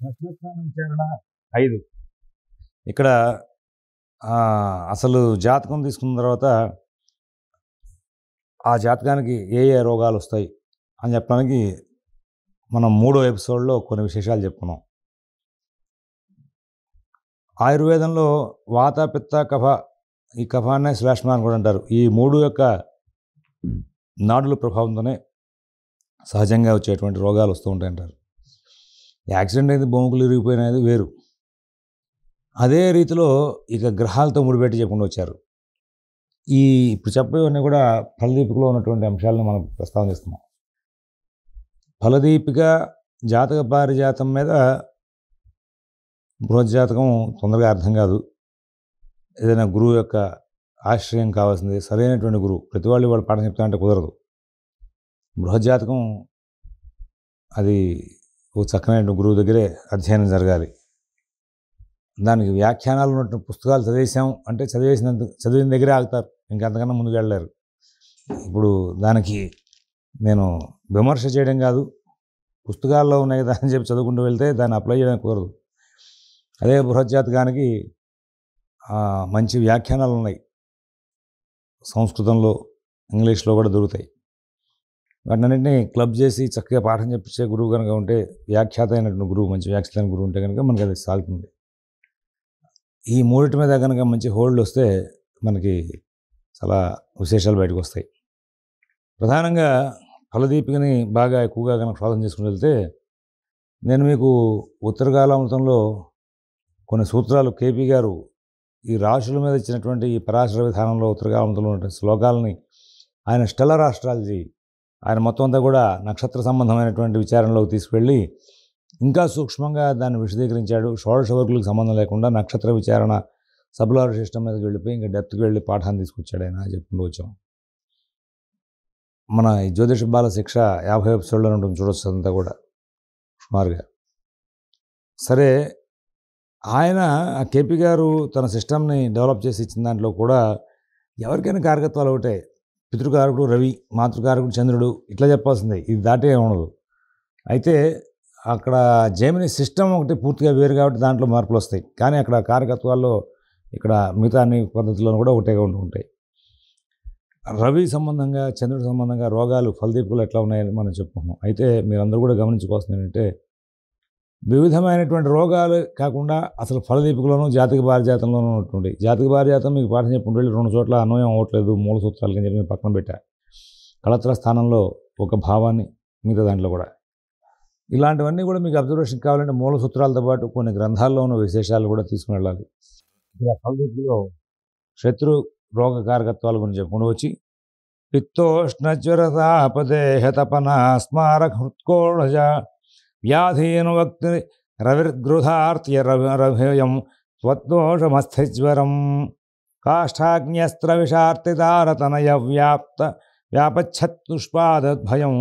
షష్ఠస్థాన విచారణ 5. ఇక్కడ అసలు జాతకం తీసుకున్న తర్వాత ఆ జాతకానికి ఏ ఏ రోగాలు వస్తాయి అని చెప్పడానికి మనం 3వ ఎపిసోడ్లో కొన్ని విశేషాలు చెప్పుకున్నాం. ఆయుర్వేదంలో వాత, పిత్త, కఫ, ఈ కఫాన్నే శ్లేష్మ అని కూడా అంటారు. ఈ 3 యొక్క నాడుల ప్రభావంతోనే సహజంగా వచ్చేటువంటి రోగాలు వస్తూ ఉంటాయంటారు. యాక్సిడెంట్ అయితే బొమ్మకులు ఇరిగిపోయినది వేరు. అదే రీతిలో ఇక గ్రహాలతో ముడిపెట్టి చెప్పుకుంటూ వచ్చారు. ఇప్పుడు చెప్పేవన్నీ కూడా ఫలదీపికలో ఉన్నటువంటి అంశాలను మనం ప్రస్తావన చేస్తున్నాం. ఫలదీపిక జాతక పారిజాతం మీద బృహజ్జాతకం తొందరగా అర్థం కాదు. ఏదైనా గురువు యొక్క ఆశ్రయం కావాల్సింది, సరైనటువంటి గురువు. ప్రతి వాళ్ళు పాఠం చెప్తానంటే కుదరదు. బృహజ్జాతకం అది ఒక చక్కనైన గురువు దగ్గరే అధ్యయనం జరగాలి. దానికి వ్యాఖ్యానాలు ఉన్నటువంటి పుస్తకాలు చదివేసాం అంటే చదివిన దగ్గరే ఆగుతారు, ఇంకంతకన్నా ముందుకు వెళ్ళలేరు. ఇప్పుడు దానికి నేను విమర్శ చేయడం కాదు, పుస్తకాల్లో ఉన్నాయి కదా అని చెప్పి చదువుకుంటూ వెళ్తే దాన్ని అప్లై చేయడానికి కుదరదు. అదే బృహజ్జాతకానికి మంచి వ్యాఖ్యానాలు ఉన్నాయి, సంస్కృతంలో, ఇంగ్లీష్లో కూడా దొరుకుతాయి. వాటినన్నింటినీ క్లబ్ చేసి చక్కగా పాఠం చెప్పించే గురువు కనుక ఉంటే, వ్యాఖ్యాత అయినటువంటి గురువు, మంచి వ్యాఖ్యాత గురువు ఉంటే కనుక మనకి అది సాగుతుంది. ఈ మూడింటి మీద కనుక మంచి హోల్డ్ వస్తే మనకి చాలా విశేషాలు బయటకు వస్తాయి. ప్రధానంగా ఫలదీపికని బాగా ఎక్కువగా కనుక శోధన చేసుకుని వెళ్తే, నేను మీకు ఉత్తరకాలామృతంలో కొన్ని సూత్రాలు కేపీ గారు ఈ రాశుల మీద ఇచ్చినటువంటి ఈ పరాశర విధానంలో ఉత్తరకాలామృతంలో ఉన్నటువంటి శ్లోకాలని ఆయన స్టెల్లర్ ఆస్ట్రాలజీ, ఆయన మొత్తం అంతా కూడా నక్షత్ర సంబంధమైనటువంటి విచారణలోకి తీసుకువెళ్ళి ఇంకా సూక్ష్మంగా దాన్ని విశదీకరించాడు. షోడశ వర్గులకు సంబంధం లేకుండా నక్షత్ర విచారణ సబులార్ సిస్టమ్ మీదకి వెళ్ళిపోయి ఇంకా డెప్త్కి వెళ్ళి పాఠాన్ని తీసుకొచ్చాడు ఆయన చెప్పుకుంటూ వచ్చాం. మన ఈ జ్యోతిష బాల శిక్ష 50 ఎపిసోడ్లో ఉంటుంది, చూడొచ్చు అంతా కూడా సుమారుగా. సరే, ఆయన కేపీ గారు తన సిస్టమ్ని డెవలప్ చేసి ఇచ్చిన దాంట్లో కూడా ఎవరికైనా కారకత్వాలు ఒకటే. పితృకారకుడు రవి, మాతృకారకుడు చంద్రుడు, ఇట్లా చెప్పాల్సిందే, ఇది దాటే ఉండదు. అయితే అక్కడ జెమిని సిస్టమ్ ఒకటి పూర్తిగా వేరు కాబట్టి దాంట్లో మార్పులు వస్తాయి. కానీ అక్కడ కారకత్వాల్లో ఇక్కడ మిగతా అన్ని పద్ధతుల్లో కూడా ఒకటేగా ఉంటాయి. రవి సంబంధంగా, చంద్రుడి సంబంధంగా రోగాలు ఫలదీపికలు ఎట్లా ఉన్నాయని మనం చెప్పుకుంటున్నాం. అయితే మీరందరూ కూడా గమనించుకోవాల్సింది ఏంటంటే, వివిధమైనటువంటి రోగాలు కాకుండా అసలు ఫలదీపికలోనూ జాతక పారిజాతంలోనూ ఉంటుంది. జాతక పారిజాతం మీకు పాఠం చెప్పుకుంటూ వెళ్ళి 2 చోట్ల అన్వయం అవ్వట్లేదు, మూల సూత్రాలు అని చెప్పి నేను పక్కన పెట్టా. కళత్ర స్థానంలో ఒక భావాన్ని, మిగతా దాంట్లో కూడా ఇలాంటివన్నీ కూడా మీకు అబ్జర్వేషన్ కావాలంటే మూల సూత్రాలతో పాటు కొన్ని గ్రంథాల్లో ఉన్న విశేషాలు కూడా తీసుకుని వెళ్ళాలి. ఇలా ఫలదీపికలో శత్రు రోగ కారకత్వాల గురించి చెప్పుకుంటూ వచ్చి, పిత్తోష్ణజ్వరతాపదేహ తపన స్మారక హృత్కోళజ వ్యాధీను వక్తి రవిర్గృధార్త్య రవ్యయం స్వదోషమస్థిజ్వరం కాష్టాగ్న్యస్త్ర విషార్తితారతనయ వ్యాపచ్చత్తుష్పాదద్భయం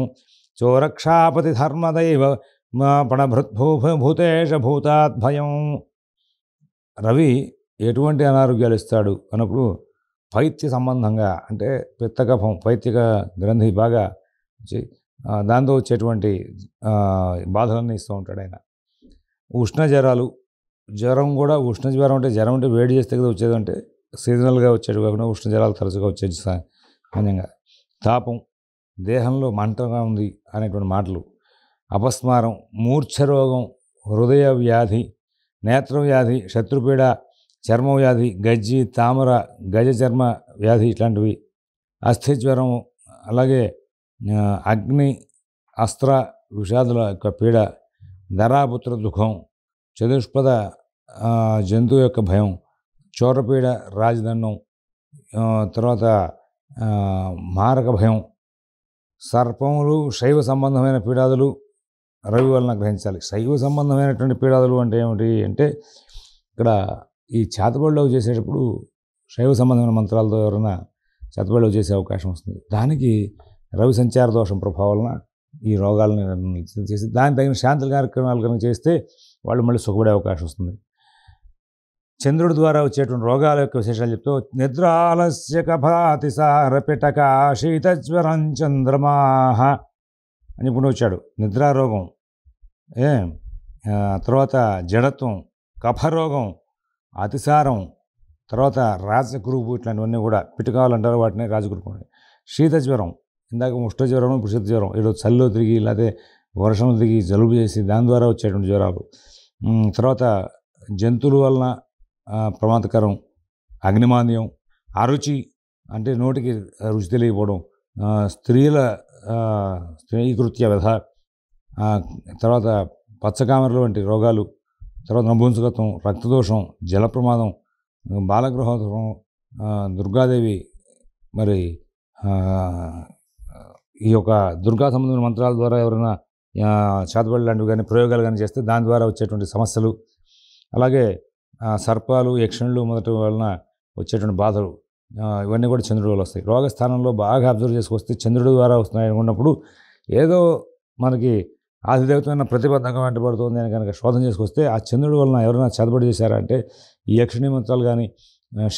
చోరక్షాపతి ధర్మదైవ పణభృద్భూతేష భూతాద్భయం. రవి ఎటువంటి అనారోగ్యాలు ఇస్తాడు అన్నప్పుడు పైత్య సంబంధంగా, అంటే పిత్తకఫం, పైత్యక గ్రంథి బాగా దాంతో వచ్చేటువంటి బాధలన్నీ ఇస్తూ ఉంటాడు ఆయన. ఉష్ణ జ్వరాలు, జ్వరం కూడా ఉష్ణ జ్వరం అంటే జ్వరం అంటే వేడి చేస్తే కదా వచ్చేది, అంటే సీజనల్గా వచ్చేది కాకుండా ఉష్ణ జ్వరాలు తరచుగా వచ్చేది సహజంగా. తాపం, దేహంలో మంటగా ఉంది అనేటువంటి మాటలు, అపస్మారం, మూర్ఛరోగం, హృదయ వ్యాధి, నేత్ర వ్యాధి, శత్రుపీడ, చర్మ వ్యాధి, గజ్జి, తామర, గజ చర్మ వ్యాధి ఇట్లాంటివి, అస్థిజ్వరం, అలాగే అగ్ని, అస్త్ర విషాదుల యొక్క పీడ, ధరాపుత్ర దుఃఖం, చతుష్పద జంతువు యొక్క భయం, చోరపీడ, రాజదండం, తర్వాత మారక భయం, సర్పములు, శైవ సంబంధమైన పీడాదులు రవి వలన గ్రహించాలి. శైవ సంబంధమైనటువంటి పీడాదులు అంటే ఏమిటి అంటే, ఇక్కడ ఈ చేతబడిలో చేసేటప్పుడు శైవ సంబంధమైన మంత్రాలతో ఎవరైనా చేతబడిలో చేసే అవకాశం వస్తుంది. దానికి రవి సంచార దోషం ప్రభావం వలన ఈ రోగాలను చేసి దానికి తగిన శాంతి కార్యక్రమాలు కనుక చేస్తే వాళ్ళు మళ్ళీ సుఖపడే అవకాశం వస్తుంది. చంద్రుడి ద్వారా వచ్చేటువంటి రోగాల యొక్క విశేషాలు చెప్తూ, నిద్రాలస్య కఫాతిసార పిటక శీతజ్వరం చంద్రమాహ అని చెప్పుకుంటూ వచ్చాడు. నిద్రారోగం, తర్వాత జడత్వం, కఫరోగం, అతిసారం, తర్వాత రాజకురుపు ఇట్లాంటివన్నీ కూడా పిటుకాలు అంటారు వాటిని రాజకురుపు. శీత జ్వరం, ఇందాక ఉష్ణ జ్వరం, ఇప్పుడు శీత జ్వరం, ఏదో చలిలో తిరిగి లేకపోతే వర్షంలో తిరిగి జలుబు చేసి దాని ద్వారా వచ్చేటువంటి జ్వరాలు. తర్వాత జంతువుల వలన ప్రమాదకరం, అగ్నిమాంద్యం, అరుచి అంటే నోటికి రుచి తెలియకపోవడం, స్త్రీల స్త్రీకృత్య వ్యధ, తర్వాత పచ్చకామెరలు వంటి రోగాలు, తర్వాత నపుంసకత్వం, రక్తదోషం, జల ప్రమాదం, బాలగృహోత్సవం, దుర్గాదేవి మరి ఈ యొక్క దుర్గా సంబంధమైన మంత్రాల ద్వారా ఎవరైనా చేతబడి లాంటివి కానీ ప్రయోగాలు కానీ చేస్తే దాని ద్వారా వచ్చేటువంటి సమస్యలు, అలాగే సర్పాలు, యక్షణులు మొదటి వలన వచ్చేటువంటి బాధలు, ఇవన్నీ కూడా చంద్రుడి వల్ల వస్తాయి. రోగస్థానంలో బాగా అబ్జర్వ్ చేసుకొస్తే చంద్రుడి ద్వారా వస్తున్నాయి అనుకున్నప్పుడు ఏదో మనకి ఆదిదేవతమైన ప్రతిబద్ధంగా వెంటబడుతుంది అని కనుక శోధన చేసుకొస్తే ఆ చంద్రుడి వలన ఎవరైనా చేతబడి చేశారంటే ఈ యక్షిణీ మంత్రాలు కానీ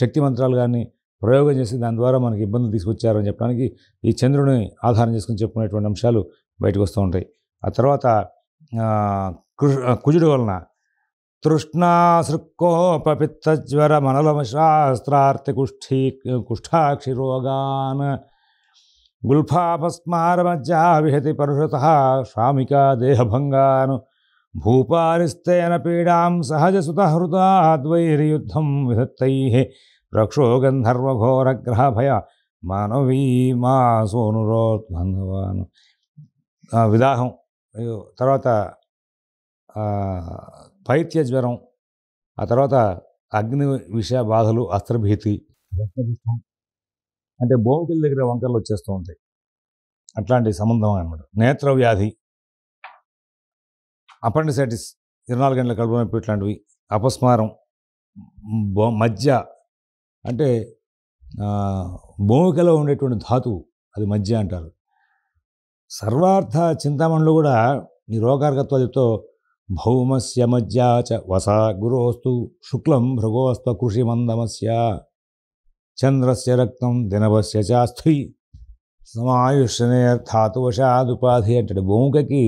శక్తి మంత్రాలు కానీ ప్రయోగం చేసి దాని ద్వారా మనకి ఇబ్బందులు తీసుకొచ్చారని చెప్పడానికి ఈ చంద్రుడిని ఆధారం చేసుకుని చెప్పుకునేటువంటి అంశాలు బయటకు వస్తూ ఉంటాయి. ఆ తర్వాత కుజుడి వలన తృష్ణాసృక్కోపపిత్తజ్వర మనలమ శాస్త్రార్థ కుష్ఠాక్షి రోగాన్ గుల్ఫాపస్మారమజ్జా విహతి పరుషత శ్రామికా దేహభంగాను భూపారిస్తేన పీడాం సహజసుత హృదాద్వైర్యుద్ధం విధత్తై రక్షో గంధర్వఘోరగ్రహభయ మానవీ మా సోనురోద్బంధవాను. విదాహం, తర్వాత పైత్య జ్వరం, ఆ తర్వాత అగ్ని విష బాధలు, అస్త్రభీతి, రక్తపుష్టం అంటే బోముకిల దగ్గర వంకర్లు వచ్చేస్తూ ఉంటాయి, అట్లాంటి సంబంధం అన్నమాట. నేత్ర వ్యాధి, అపెండిసైటిస్ 24 గంటల కడుపు నొప్పి ఇట్లాంటివి, అపస్మారం, మజ్జ అంటే భూమికలో ఉండేటువంటి ధాతువు అది మజ్జ అంటారు. సర్వార్థ చింతామణిలో కూడా ఈ రోగార్గత్వాలు చెప్తూ భౌమస్య మజ్జా చ వసా గురోస్తు శుక్లం భృగోస్త కృషిమందమస్య చంద్రస్య రక్తం దినవస్య చాస్థి సమాయుష్యనేర్థాతువశాదుపాధి అంటాడు. భూమికకి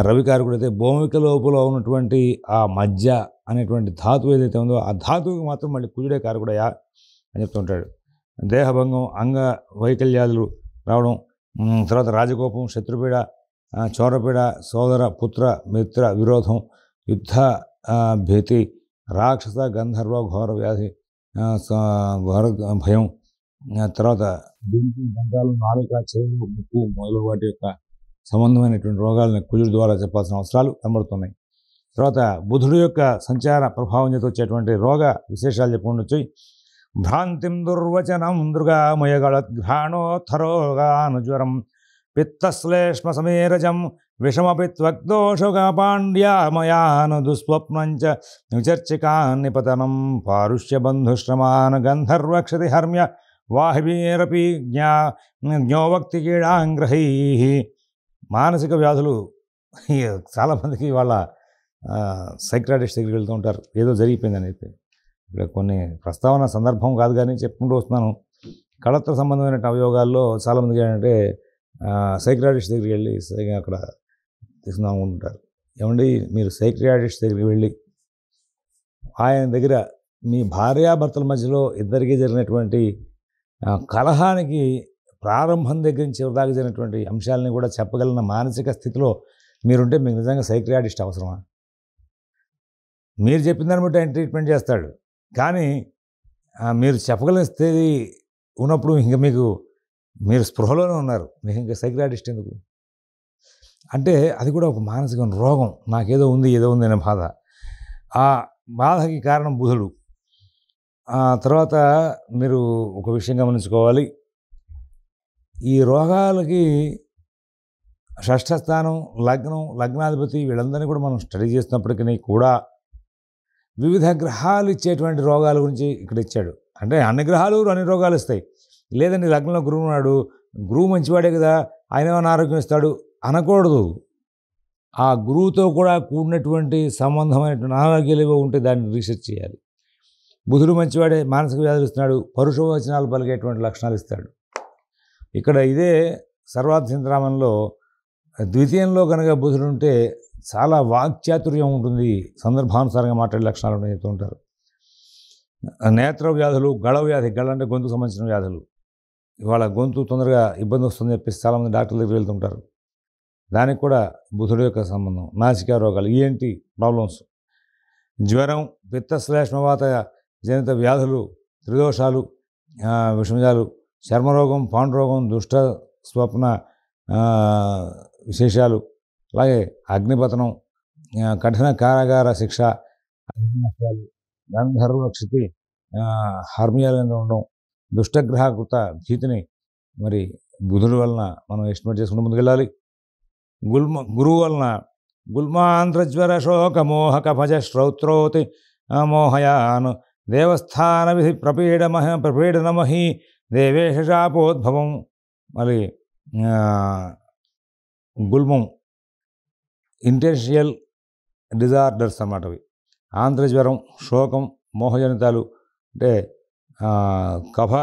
రవికారకుడైతే భూమిక లోపల ఉన్నటువంటి ఆ మజ్జ అనేటువంటి ధాతువు ఏదైతే ఉందో ఆ ధాతువుకి మాత్రం మళ్ళీ కుజుడే కారకుడయా అని చెప్తుంటాడు. దేహభంగం, అంగ వైకల్యాలు రావడం, తర్వాత రాజకోపం, శత్రుపీడ, చోరపీడ, సోదర పుత్ర మిత్ర విరోధం, యుద్ధ భీతి, రాక్షస గంధర్వ ఘోర వ్యాధి, ఘోర భయం, తర్వాత దంతాలు, నాలుక, చెవులు, ముక్కు మొదలు వాటి యొక్క సంబంధమైనటువంటి రోగాలను కుజుడి ద్వారా చెప్పాల్సిన అవసరాలు కనబడుతున్నాయి. తర్వాత బుధుడు యొక్క సంచార ప్రభావం చేత వచ్చేటువంటి రోగ విశేషాలు చెప్పుకుంటూ భ్రాంతిం దుర్వచనం దుర్గామయగళఘ్రాణోత్తరోగానుజ్వరం పిత్తశ్లేష్మ సమేరజం విషమపిత్వగ్దోషగా పాండ్యామయాను దుస్వప్నంచ విచర్చికాన్నిపతనం పారుష్యబంధుశ్రమాన్ గంధర్వక్షతి హర్మ్య వాహివీరపి జ్ఞోవక్తి కీడాంగ్రహై. మానసిక వ్యాధులు చాలామందికి వాళ్ళ సైక్రాటిస్ట్ దగ్గరికి వెళ్తూ ఉంటారు, ఏదో జరిగిపోయిందని చెప్పి. ఇక్కడ కొన్ని ప్రస్తావన సందర్భం కాదు కానీ చెప్పుకుంటూ వస్తున్నాను. కళత్ర సంబంధమైన అవయోగాల్లో చాలామందికి ఏంటంటే సైక్రాటిస్ట్ దగ్గరికి వెళ్ళి అక్కడ తీసుకుందాం అనుకుంటారు. ఏమండి, మీరు సైక్రాటిస్ట్ దగ్గరికి వెళ్ళి ఆయన దగ్గర మీ భార్యాభర్తల మధ్యలో ఇద్దరికీ జరిగినటువంటి కలహానికి ప్రారంభం దగ్గర నుంచి చివరిదాకా జరిగినటువంటి అంశాలని కూడా చెప్పగలిగిన మానసిక స్థితిలో మీరుంటే మీకు నిజంగా సైక్రియాటిస్ట్ అవసరమా? మీరు చెప్పిన దాన్ని బట్టి ఆయన ట్రీట్మెంట్ చేస్తాడు, కానీ మీరు చెప్పగలిగిన స్థితి ఉన్నప్పుడు ఇంకా మీరు స్పృహలోనే ఉన్నారు, మీకు ఇంకా సైక్రియాటిస్ట్ ఎందుకు? అంటే అది కూడా ఒక మానసిక రోగం, నాకేదో ఉంది ఏదో ఉంది అనే బాధ. ఆ బాధకి కారణం బుధుడు. తర్వాత మీరు ఒక విషయం గమనించుకోవాలి, ఈ రోగాలకి షష్ఠ స్థానం, లగ్నం, లగ్నాధిపతి వీళ్ళందరినీ కూడా మనం స్టడీ చేస్తున్నప్పటికీ కూడా వివిధ గ్రహాలు ఇచ్చేటువంటి రోగాల గురించి ఇక్కడ ఇచ్చాడు. అంటే అన్ని గ్రహాలు అన్ని రోగాలు ఇస్తాయి. లేదండి లగ్నంలో గురువు ఉన్నాడు, గురువు మంచివాడే కదా ఆయన ఏమైనా ఆరోగ్యం ఇస్తాడు అనకూడదు. ఆ గురువుతో కూడా కూడినటువంటి సంబంధమైనటువంటి అనారోగ్యాలు ఏవో ఉంటే దాన్ని రీసెర్చ్ చేయాలి. బుధుడు మంచివాడే, మానసిక వ్యాధులు ఇస్తున్నాడు, పరుషవచనాలు పలికేటువంటి లక్షణాలు ఇస్తాడు. ఇక్కడ ఇదే సర్వార్థ చింతామణిలో ద్వితీయంలో కనుక బుధుడుంటే చాలా వాక్చాతుర్యం ఉంటుంది, సందర్భానుసారంగా మాట్లాడే లక్షణాలు ఉన్నాయి చెప్తూ ఉంటారు. నేత్ర వ్యాధులు, గళ వ్యాధి, గళ అంటే గొంతుకు సంబంధించిన వ్యాధులు, ఇవాళ గొంతు తొందరగా ఇబ్బంది వస్తుందని చెప్పేసి చాలామంది డాక్టర్ల దగ్గరికి వెళ్తుంటారు. దానికి కూడా బుధుడు యొక్క సంబంధం. నాసికా రోగాలు, ఈఎన్టీ ప్రాబ్లమ్స్, జ్వరం, పిత్తశ్లేష్మవాత జనిత వ్యాధులు, త్రిదోషాలు, విషమజాలు, చర్మరోగం, పాండురోగం, దుష్ట స్వప్న విశేషాలు, అలాగే అగ్నిపతనం, కఠిన కారాగార శిక్ష, నష్టాలు, గంధర్వ క్షితి, హర్మియాలు ఉండడం, దుష్టగ్రహకృత భీతిని మరి బుధుడు వలన మనం ఎస్టిమేట్ చేసుకుంటూ ముందుకెళ్ళాలి. గురువు వలన గుల్మాంధ్రజ్వర శోక మోహక భజ శ్రౌత్రోతి మోహయాన్ దేవస్థాన విధి ప్రపీడనమహి దేవేశ శాపోద్భవం. మరి గుల్మం ఇంటెన్షియల్ డిజార్డర్స్ అన్నమాట. అవి ఆంధ్రజ్వరం, శోకం, మోహజనితాలు అంటే కఫ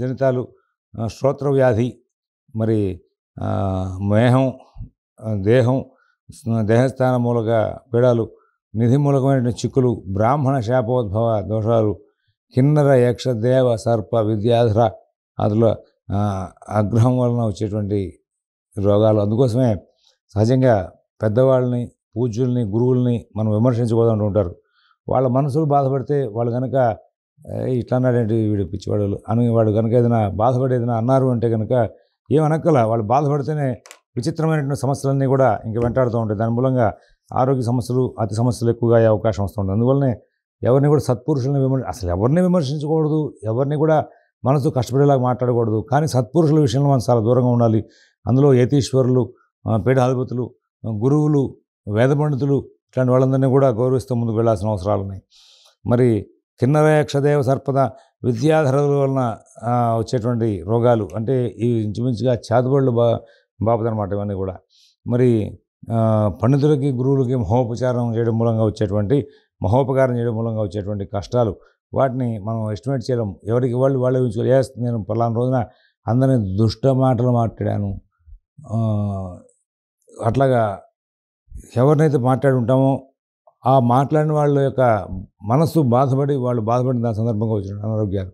జనితాలు, శ్రోత్ర వ్యాధి, మరి మేహం, దేహస్థాన మూలక పీడాలు, నిధి మూలకమైన చిక్కులు, బ్రాహ్మణ శాపోద్భవ దోషాలు, కిన్నర యక్ష దేవ సర్ప విద్యాధర అందులో ఆగ్రహం వలన వచ్చేటువంటి రోగాలు. అందుకోసమే సహజంగా పెద్దవాళ్ళని, పూజ్యుల్ని, గురువుల్ని మనం విమర్శించకూడదు ఉంటారు. వాళ్ళ మనసులు బాధపడితే వాళ్ళు కనుక ఇట్లా అన్నాడంటే వీడు పిచ్చివాడు అని వాడు కనుక ఏదైనా బాధపడేదైనా అన్నారు అంటే కనుక ఏమనక్కల, వాళ్ళు బాధపడితేనే విచిత్రమైనటువంటి సమస్యలన్నీ కూడా ఇంక వెంటాడుతూ ఉంటాయి. దాని మూలంగా ఆరోగ్య సమస్యలు, అతి సమస్యలు ఎక్కువగా అయ్యే అవకాశం వస్తుంది. అందువల్లనే ఎవరిని కూడా సత్పురుషులను అసలు ఎవరిని విమర్శించకూడదు, ఎవరిని కూడా మనసు కష్టపడేలాగా మాట్లాడకూడదు. కానీ సత్పురుషుల విషయంలో మనం చాలా దూరంగా ఉండాలి. అందులో యతీశ్వరులు, పీఠాధిపతులు, గురువులు, వేద పండితులు ఇట్లాంటి వాళ్ళందరినీ కూడా గౌరవిస్తూ ముందుకు వెళ్ళాల్సిన అవసరాలు ఉన్నాయి. మరి కిన్నర యక్షదేవ సర్పద విద్యాధరుల వలన వచ్చేటువంటి రోగాలు అంటే ఈ ఇంచుమించుగా చేతబడులు బాపదనమాట ఇవన్నీ కూడా. మరి పండితులకి, గురువులకి మహోపచారం చేయడం మూలంగా వచ్చేటువంటి, మహోపకారం చేయడం మూలంగా వచ్చేటువంటి కష్టాలు, వాటిని మనం ఎస్టిమేట్ చేయడం, ఎవరికి వాళ్ళు వాళ్ళే ఊహించుకోవాలి. నేను పలానా రోజున అందరినీ దుష్ట మాటలు మాట్లాడాను, అట్లాగా ఎవరినైతే మాట్లాడి ఉంటామో ఆ మాట్లాడిన వాళ్ళ యొక్క మనస్సు బాధపడి, వాళ్ళు బాధపడిన దాని సందర్భంగా వచ్చిన అనారోగ్యాలు,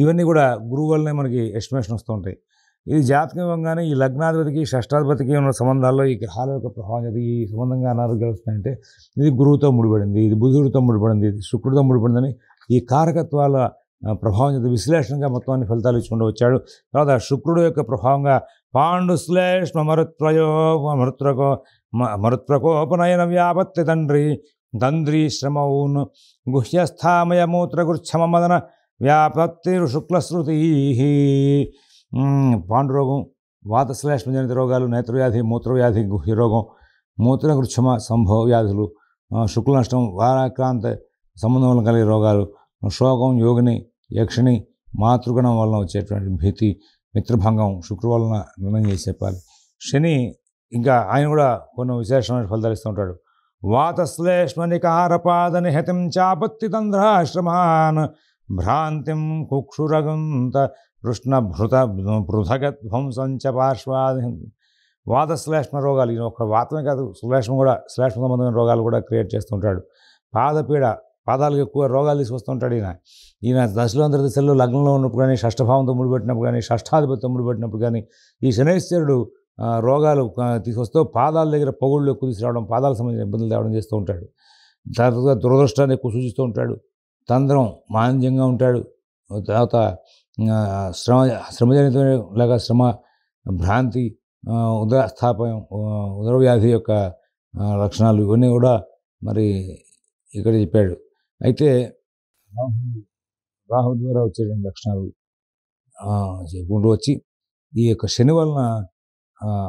ఇవన్నీ కూడా గురువు వల్లనే మనకి ఎస్టిమేషన్ వస్తూ ఉంటాయి. ఇది జాతకం ఇవ్వగానే ఈ లగ్నాధిపతికి, షష్టాధిపతికి ఉన్న సంబంధాల్లో ఈ గ్రహాల యొక్క ప్రభావం అది ఈ సంబంధంగా అనారోగ్యాలు వస్తాయంటే ఇది గురువుతో ముడిపడింది, ఇది బుధుడితో ముడిపడింది, ఇది శుక్రుడితో ముడిపడిందని ఈ కారకత్వాల ప్రభావం చేత విశ్లేషణగా మొత్తం అన్ని ఫలితాలు ఇచ్చుకుంటూ వచ్చాడు. తర్వాత శుక్రుడు యొక్క ప్రభావంగా పాండుశ్లేష్మ మరుత్ప్రకోపనయన వ్యాపత్తి తండ్రి శ్రమౌన్ గుహ్యస్థామయ మూత్రగుచ్ఛమ మదన వ్యాపత్తి శుక్లశ్రుతి. పాండురోగం, వాతశ్లేష్మ జనిత రోగాలు, నేత్రవ్యాధి, మూత్రవ్యాధి, గుహ్యరోగం, మూత్రగుచ్ఛమ సంభవ వ్యాధులు, శుక్ల నష్టం, వారాక్రాంత సంబంధం వలన కలిగే రోగాలు, శోకం, యోగిని, యక్షిణి, మాతృగణం వలన వచ్చేటువంటి భీతి, మిత్రభంగం శుక్రు వలన నిర్ణయం చేసి చెప్పాలి. శని ఇంకా ఆయన కూడా కొన్ని విశేషమైన ఫలితాలు ఇస్తూ ఉంటాడు. వాతశ్లేష్మ నికారపాద నిహతిం చాపత్తి తంధ్రాశ్రమాన్ భ్రాంతిం కుక్షురగంత కృష్ణభృత పృథగధ్వంసంచ పార్శ్వాది. వాతశ్లేష్మ రోగాలు, ఈయన ఒక వాతమే కాదు, శ్లేష్మ కూడా, శ్లేష్మ సంబంధమైన రోగాలు కూడా క్రియేట్ చేస్తుంటాడు. పాదపీడ, పాదాలకు ఎక్కువ రోగాలు తీసుకొస్తుంటాడు ఈయన దశలో అంతర్దశలో లగ్నంలో ఉన్నప్పుడు కానీ, షష్ఠభావంతో ముడిపెట్టినప్పుడు కానీ, షష్ఠాధిపతితో ముడిపెట్టినప్పుడు కానీ ఈ శనైశ్వరుడు రోగాలు తీసుకొస్తూ పాదాల దగ్గర పొగుళ్ళు ఎక్కువ తీసుకురావడం, పాదాలకు సంబంధించిన ఇబ్బందులు తేవడం చేస్తూ ఉంటాడు. తర్వాత దురదృష్టాన్ని ఎక్కువ సూచిస్తూ ఉంటాడు. తంద్రం, మాంద్యంగా ఉంటాడు. తర్వాత శ్రమజనితమైన లేక శ్రమ, భ్రాంతి, ఉదరస్థాపయం, ఉదరవ్యాధి యొక్క లక్షణాలు ఇవన్నీ కూడా మరి ఇక్కడ చెప్పాడు. అయితే రాహు ద్వారా వచ్చేటువంటి లక్షణాలు చెప్పుకుంటూ వచ్చి ఈ యొక్క శని వలన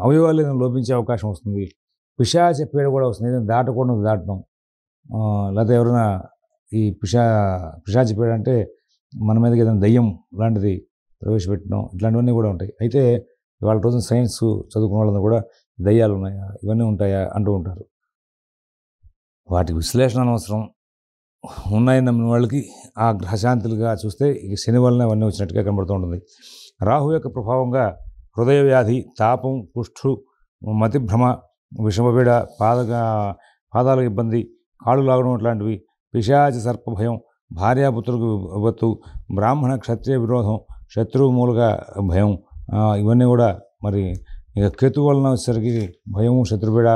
అవయవాలు ఏదైనా లోపించే అవకాశం వస్తుంది. పిశాచ పీడ కూడా వస్తుంది, ఏదైనా దాటకూడదు దాటడం, లేకపోతే ఎవరైనా ఈ పిశాచ పీడ అంటే మన మీదకి ఏదైనా దయ్యం లాంటిది ప్రవేశపెట్టడం, ఇట్లాంటివన్నీ కూడా ఉంటాయి. అయితే ఇవాళ రోజున సైన్స్ చదువుకున్న వాళ్ళందరూ కూడా దయ్యాలు ఉన్నాయా, ఇవన్నీ ఉంటాయా అంటూ ఉంటారు. వాటి విశ్లేషణ అనవసరం. ఉన్నాయి నమ్మిన వాళ్ళకి ఆ గ్రహశాంతులుగా చూస్తే ఇక శని వలన అవన్నీ వచ్చినట్టుగా కనబడుతూ ఉంటుంది. రాహు యొక్క ప్రభావంగా హృదయ వ్యాధి, తాపం, కుష్ఠు, మతిభ్రమ, విషమపీడ, పాదాలకు ఇబ్బంది, కాళ్ళు లాగడం ఇట్లాంటివి, పిశాచ సర్ప భయం, భార్యాపుత్రులకు విపత్తు, బ్రాహ్మణ క్షత్రియ విరోధం, శత్రువు మూలక భయం, ఇవన్నీ కూడా మరి ఇక కేతు వలన వచ్చేసరికి భయము, శత్రుపీడ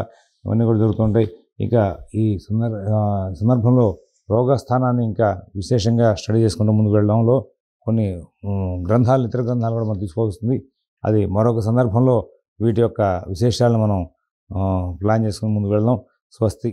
ఇవన్నీ కూడా జరుగుతుంటాయి. ఇక ఈ సందర్భంలో రోగస్థానాన్ని ఇంకా విశేషంగా స్టడీ చేసుకుంటూ ముందుకు వెళ్ళడంలో కొన్ని గ్రంథాలు, ఇతర గ్రంథాలు కూడా మనం తీసుకోవాల్సింది. అది మరొక సందర్భంలో వీటి యొక్క విశేషాలను మనం ప్లాన్ చేసుకుని ముందుకు వెళ్దాం. స్వస్తి.